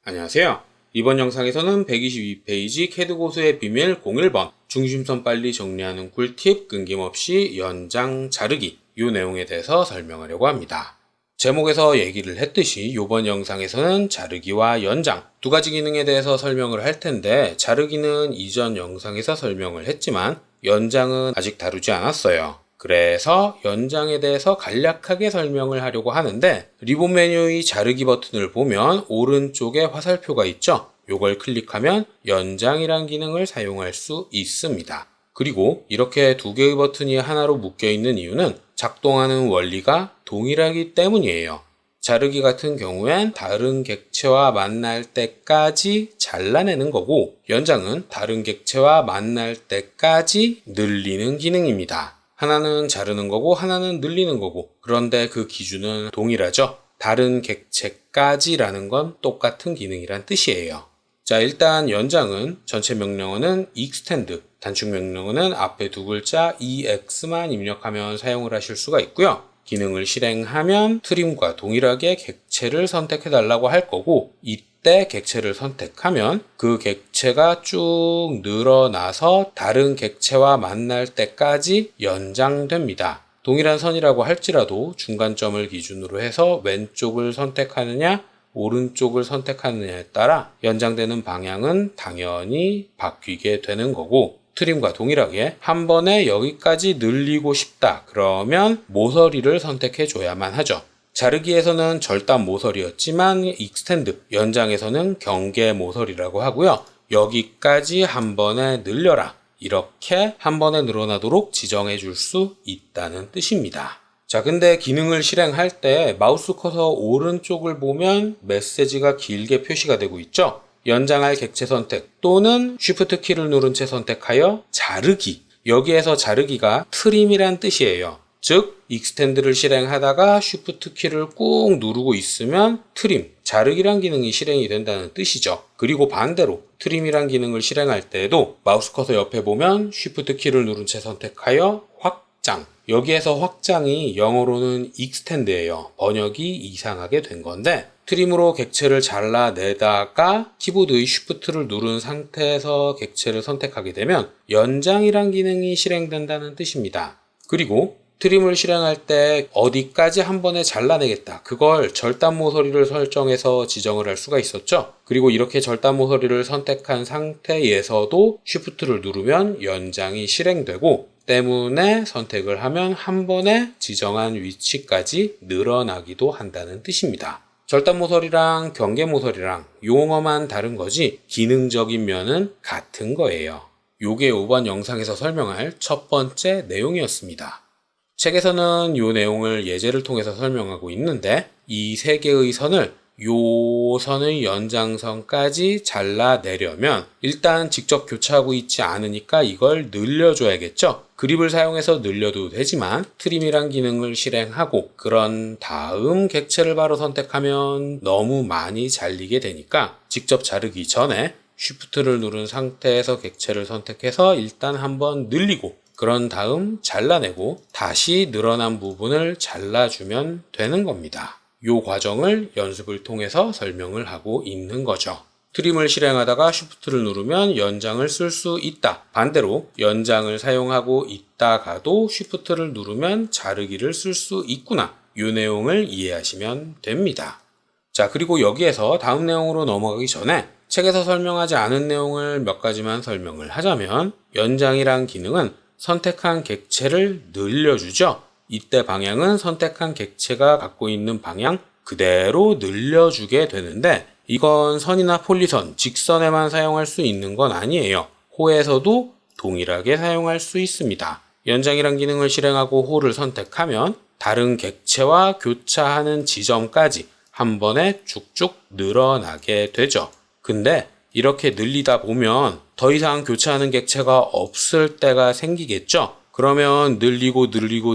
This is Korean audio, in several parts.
안녕하세요. 이번 영상에서는 122페이지 캐드 고수의 비밀 01번 중심선 빨리 정리하는 꿀팁 끊김없이 연장 자르기 이 내용에 대해서 설명하려고 합니다. 제목에서 얘기를 했듯이 이번 영상에서는 자르기와 연장 두 가지 기능에 대해서 설명을 할 텐데, 자르기는 이전 영상에서 설명을 했지만 연장은 아직 다루지 않았어요. 그래서 연장에 대해서 간략하게 설명을 하려고 하는데, 리본 메뉴의 자르기 버튼을 보면 오른쪽에 화살표가 있죠? 요걸 클릭하면 연장이란 기능을 사용할 수 있습니다. 그리고 이렇게 두 개의 버튼이 하나로 묶여 있는 이유는 작동하는 원리가 동일하기 때문이에요. 자르기 같은 경우엔 다른 객체와 만날 때까지 잘라내는 거고, 연장은 다른 객체와 만날 때까지 늘리는 기능입니다. 하나는 자르는 거고 하나는 늘리는 거고, 그런데 그 기준은 동일하죠. 다른 객체까지라는 건 똑같은 기능이란 뜻이에요. 자, 일단 연장은 전체 명령어는 extend, 단축 명령어는 앞에 두 글자 ex만 입력하면 사용을 하실 수가 있고요. 기능을 실행하면 트림과 동일하게 객체를 선택해 달라고 할 거고, 이때 객체를 선택하면 그 객체가 쭉 늘어나서 다른 객체와 만날 때까지 연장됩니다. 동일한 선이라고 할지라도 중간점을 기준으로 해서 왼쪽을 선택하느냐 오른쪽을 선택하느냐에 따라 연장되는 방향은 당연히 바뀌게 되는 거고, 트림과 동일하게 한 번에 여기까지 늘리고 싶다 그러면 모서리를 선택해 줘야만 하죠. 자르기에서는 절단 모서리였지만 익스텐드, 연장에서는 경계 모서리라고 하고요. 여기까지 한 번에 늘려라, 이렇게 한 번에 늘어나도록 지정해 줄 수 있다는 뜻입니다. 자, 근데 기능을 실행할 때 마우스 커서 오른쪽을 보면 메시지가 길게 표시가 되고 있죠? 연장할 객체 선택 또는 Shift 키를 누른 채 선택하여 자르기. 여기에서 자르기가 트림이란 뜻이에요. 즉, 익스텐드를 실행하다가 Shift 키를 꾹 누르고 있으면 트림, 자르기란 기능이 실행이 된다는 뜻이죠. 그리고 반대로 트림이란 기능을 실행할 때에도 마우스 커서 옆에 보면 Shift 키를 누른 채 선택하여 확장. 여기에서 확장이 영어로는 extend예요. 번역이 이상하게 된 건데, 트림으로 객체를 잘라내다가 키보드의 Shift를 누른 상태에서 객체를 선택하게 되면 연장이란 기능이 실행된다는 뜻입니다. 그리고 트림을 실행할 때 어디까지 한 번에 잘라내겠다, 그걸 절단 모서리를 설정해서 지정을 할 수가 있었죠. 그리고 이렇게 절단 모서리를 선택한 상태에서도 Shift를 누르면 연장이 실행되고, 때문에 선택을 하면 한 번에 지정한 위치까지 늘어나기도 한다는 뜻입니다. 절단 모서리랑 경계 모서리랑 용어만 다른 거지 기능적인 면은 같은 거예요. 요게 이번 영상에서 설명할 첫 번째 내용이었습니다. 책에서는 이 내용을 예제를 통해서 설명하고 있는데, 이 세 개의 선을 요 선의 연장선까지 잘라내려면 일단 직접 교차하고 있지 않으니까 이걸 늘려줘야겠죠. 그립을 사용해서 늘려도 되지만 트림이란 기능을 실행하고 그런 다음 객체를 바로 선택하면 너무 많이 잘리게 되니까 직접 자르기 전에 Shift를 누른 상태에서 객체를 선택해서 일단 한번 늘리고, 그런 다음 잘라내고 다시 늘어난 부분을 잘라주면 되는 겁니다. 이 과정을 연습을 통해서 설명을 하고 있는 거죠. 트림을 실행하다가 Shift를 누르면 연장을 쓸 수 있다. 반대로 연장을 사용하고 있다가도 Shift를 누르면 자르기를 쓸 수 있구나. 이 내용을 이해하시면 됩니다. 자, 그리고 여기에서 다음 내용으로 넘어가기 전에 책에서 설명하지 않은 내용을 몇 가지만 설명을 하자면, 연장이란 기능은 선택한 객체를 늘려주죠. 이때 방향은 선택한 객체가 갖고 있는 방향 그대로 늘려주게 되는데, 이건 선이나 폴리선, 직선에만 사용할 수 있는 건 아니에요. 호에서도 동일하게 사용할 수 있습니다. 연장이란 기능을 실행하고 호를 선택하면 다른 객체와 교차하는 지점까지 한 번에 쭉쭉 늘어나게 되죠. 근데 이렇게 늘리다 보면 더 이상 교차하는 객체가 없을 때가 생기겠죠? 그러면 늘리고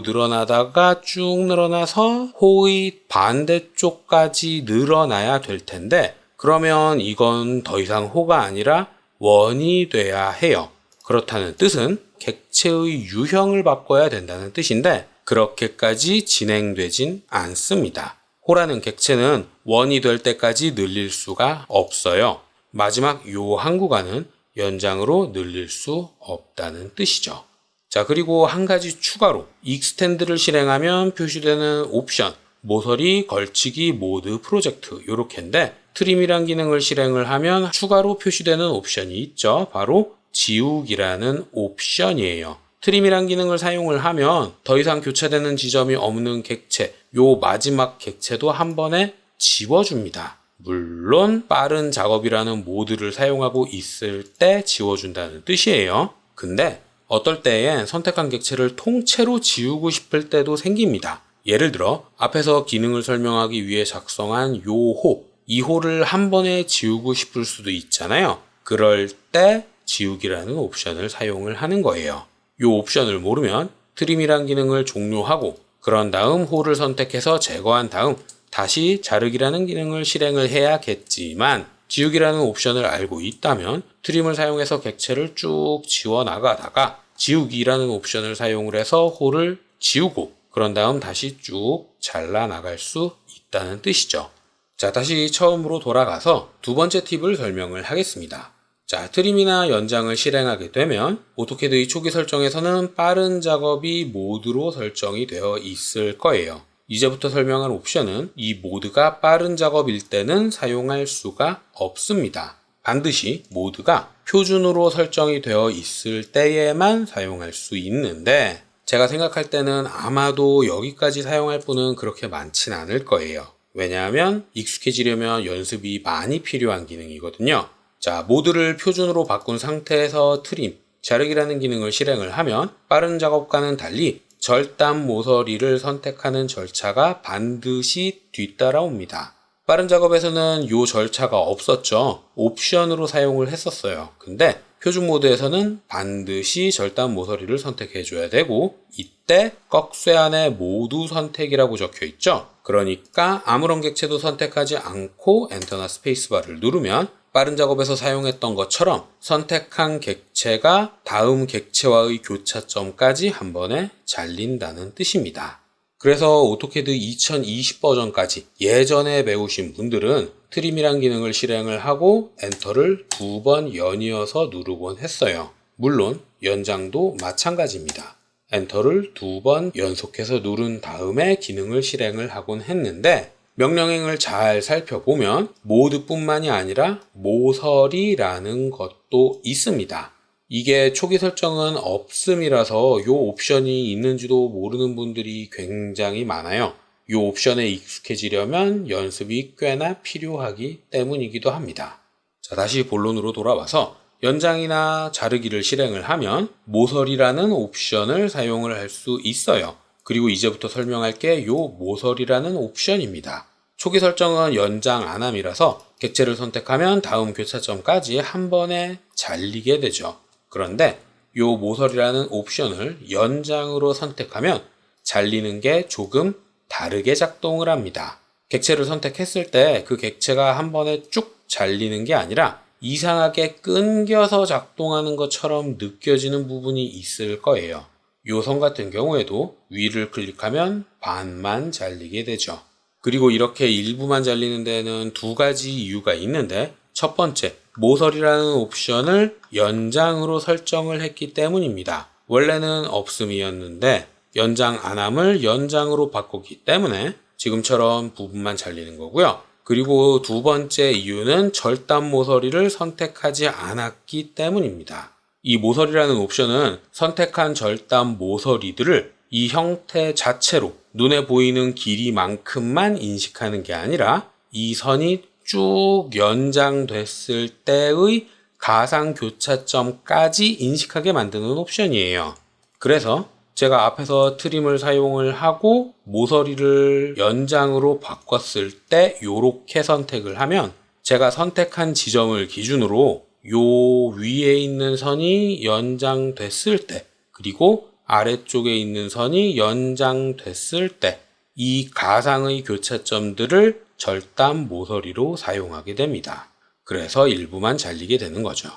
늘어나다가 쭉 늘어나서 호의 반대쪽까지 늘어나야 될 텐데, 그러면 이건 더 이상 호가 아니라 원이 돼야 해요. 그렇다는 뜻은 객체의 유형을 바꿔야 된다는 뜻인데, 그렇게까지 진행되진 않습니다. 호라는 객체는 원이 될 때까지 늘릴 수가 없어요. 마지막 요 한 구간은 연장으로 늘릴 수 없다는 뜻이죠. 자, 그리고 한 가지 추가로 익스텐드를 실행하면 표시되는 옵션, 모서리 걸치기 모드 프로젝트 요렇게인데, 트림이란 기능을 실행을 하면 추가로 표시되는 옵션이 있죠. 바로 지우기라는 옵션이에요. 트림이란 기능을 사용을 하면 더 이상 교차되는 지점이 없는 객체, 요 마지막 객체도 한 번에 지워줍니다. 물론 빠른 작업이라는 모드를 사용하고 있을 때 지워준다는 뜻이에요. 근데 어떨 때엔 선택한 객체를 통째로 지우고 싶을 때도 생깁니다. 예를 들어 앞에서 기능을 설명하기 위해 작성한 요 호, 이 호를 한 번에 지우고 싶을 수도 있잖아요. 그럴 때 지우기라는 옵션을 사용을 하는 거예요. 이 옵션을 모르면 트림이란 기능을 종료하고 그런 다음 호를 선택해서 제거한 다음 다시 자르기라는 기능을 실행을 해야겠지만, 지우기라는 옵션을 알고 있다면 트림을 사용해서 객체를 쭉 지워 나가다가 지우기라는 옵션을 사용을 해서 호를 지우고 그런 다음 다시 쭉 잘라 나갈 수 있다는 뜻이죠. 자, 다시 처음으로 돌아가서 두 번째 팁을 설명을 하겠습니다. 자, 트림이나 연장을 실행하게 되면 오토캐드의 초기 설정에서는 빠른 작업이 모드로 설정이 되어 있을 거예요. 이제부터 설명할 옵션은 이 모드가 빠른 작업일 때는 사용할 수가 없습니다. 반드시 모드가 표준으로 설정이 되어 있을 때에만 사용할 수 있는데, 제가 생각할 때는 아마도 여기까지 사용할 분은 그렇게 많진 않을 거예요. 왜냐하면 익숙해지려면 연습이 많이 필요한 기능이거든요. 자, 모드를 표준으로 바꾼 상태에서 트림, 자르기라는 기능을 실행을 하면 빠른 작업과는 달리 절단 모서리를 선택하는 절차가 반드시 뒤따라옵니다. 빠른 작업에서는 이 절차가 없었죠. 옵션으로 사용을 했었어요. 근데 표준 모드에서는 반드시 절단 모서리를 선택해줘야 되고, 이때 꺽쇠안에 모두 선택이라고 적혀 있죠. 그러니까 아무런 객체도 선택하지 않고 엔터나 스페이스바를 누르면 빠른 작업에서 사용했던 것처럼 선택한 객체가 다음 객체와의 교차점까지 한 번에 잘린다는 뜻입니다. 그래서 오토캐드 2020 버전까지 예전에 배우신 분들은 트림이란 기능을 실행을 하고 엔터를 2번 연이어서 누르곤 했어요. 물론 연장도 마찬가지입니다. 엔터를 2번 연속해서 누른 다음에 기능을 실행을 하곤 했는데, 명령행을 잘 살펴보면 모드뿐만이 아니라 모서리라는 것도 있습니다. 이게 초기 설정은 없음이라서 이 옵션이 있는지도 모르는 분들이 굉장히 많아요. 이 옵션에 익숙해지려면 연습이 꽤나 필요하기 때문이기도 합니다. 자, 다시 본론으로 돌아와서 연장이나 자르기를 실행을 하면 모서리라는 옵션을 사용을 할 수 있어요. 그리고 이제부터 설명할 게 요 모서리라는 옵션입니다. 초기 설정은 연장 안함이라서 객체를 선택하면 다음 교차점까지 한 번에 잘리게 되죠. 그런데 요 모서리라는 옵션을 연장으로 선택하면 잘리는 게 조금 다르게 작동을 합니다. 객체를 선택했을 때 그 객체가 한 번에 쭉 잘리는 게 아니라 이상하게 끊겨서 작동하는 것처럼 느껴지는 부분이 있을 거예요. 요 선 같은 경우에도 위를 클릭하면 반만 잘리게 되죠. 그리고 이렇게 일부만 잘리는 데는 두 가지 이유가 있는데, 첫 번째, 모서리라는 옵션을 연장으로 설정을 했기 때문입니다. 원래는 없음이었는데 연장 안함을 연장으로 바꿨기 때문에 지금처럼 부분만 잘리는 거고요. 그리고 두 번째 이유는 절단 모서리를 선택하지 않았기 때문입니다. 이 모서리라는 옵션은 선택한 절단 모서리들을 이 형태 자체로 눈에 보이는 길이만큼만 인식하는 게 아니라 이 선이 쭉 연장됐을 때의 가상 교차점까지 인식하게 만드는 옵션이에요. 그래서 제가 앞에서 트림을 사용을 하고 모서리를 연장으로 바꿨을 때 요렇게 선택을 하면 제가 선택한 지점을 기준으로 요 위에 있는 선이 연장됐을 때, 그리고 아래쪽에 있는 선이 연장됐을 때 이 가상의 교차점들을 절단 모서리로 사용하게 됩니다. 그래서 일부만 잘리게 되는 거죠.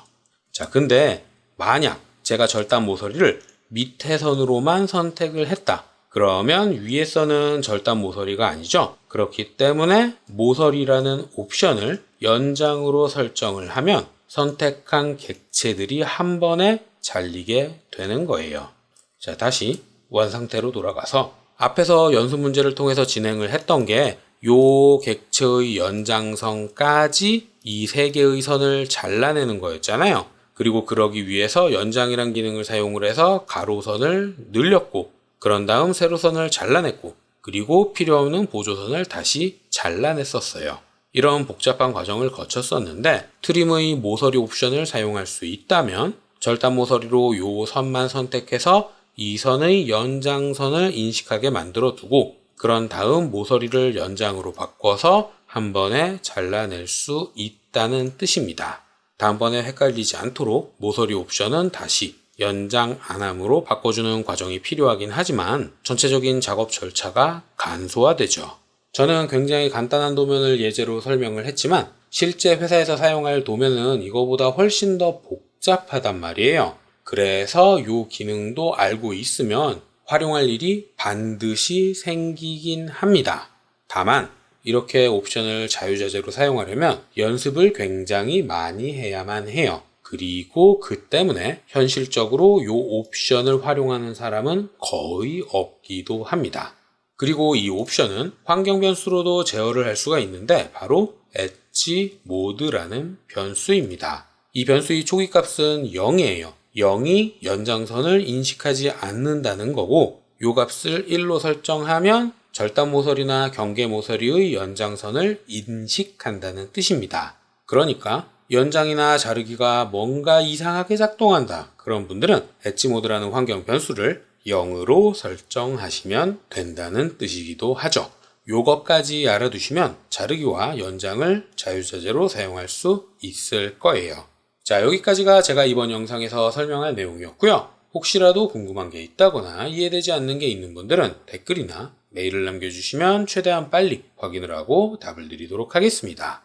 자, 근데 만약 제가 절단 모서리를 밑에 선으로만 선택을 했다. 그러면 위에서는 절단 모서리가 아니죠. 그렇기 때문에 모서리라는 옵션을 연장으로 설정을 하면 선택한 객체들이 한 번에 잘리게 되는 거예요. 자, 다시 원상태로 돌아가서 앞에서 연습 문제를 통해서 진행을 했던 게 요 객체의 연장선까지 이 세 개의 선을 잘라내는 거였잖아요. 그리고 그러기 위해서 연장이란 기능을 사용을 해서 가로선을 늘렸고, 그런 다음 세로선을 잘라냈고, 그리고 필요 없는 보조선을 다시 잘라냈었어요. 이런 복잡한 과정을 거쳤었는데 트림의 모서리 옵션을 사용할 수 있다면 절단 모서리로 요 선만 선택해서 이 선의 연장선을 인식하게 만들어 두고, 그런 다음 모서리를 연장으로 바꿔서 한 번에 잘라낼 수 있다는 뜻입니다. 다음번에 헷갈리지 않도록 모서리 옵션은 다시 연장 안함으로 바꿔주는 과정이 필요하긴 하지만 전체적인 작업 절차가 간소화되죠. 저는 굉장히 간단한 도면을 예제로 설명을 했지만 실제 회사에서 사용할 도면은 이거보다 훨씬 더 복잡하단 말이에요. 그래서 이 기능도 알고 있으면 활용할 일이 반드시 생기긴 합니다. 다만 이렇게 옵션을 자유자재로 사용하려면 연습을 굉장히 많이 해야만 해요. 그리고 그 때문에 현실적으로 이 옵션을 활용하는 사람은 거의 없기도 합니다. 그리고 이 옵션은 환경 변수로도 제어를 할 수가 있는데 바로 엣지 모드라는 변수입니다. 이 변수의 초기 값은 0이에요. 0이 연장선을 인식하지 않는다는 거고, 요 값을 1로 설정하면 절단 모서리나 경계 모서리의 연장선을 인식한다는 뜻입니다. 그러니까 연장이나 자르기가 뭔가 이상하게 작동한다, 그런 분들은 엣지 모드라는 환경 변수를 0으로 설정하시면 된다는 뜻이기도 하죠. 요것까지 알아두시면 자르기와 연장을 자유자재로 사용할 수 있을 거예요. 자, 여기까지가 제가 이번 영상에서 설명할 내용이었고요. 혹시라도 궁금한 게 있다거나 이해되지 않는 게 있는 분들은 댓글이나 메일을 남겨주시면 최대한 빨리 확인을 하고 답을 드리도록 하겠습니다.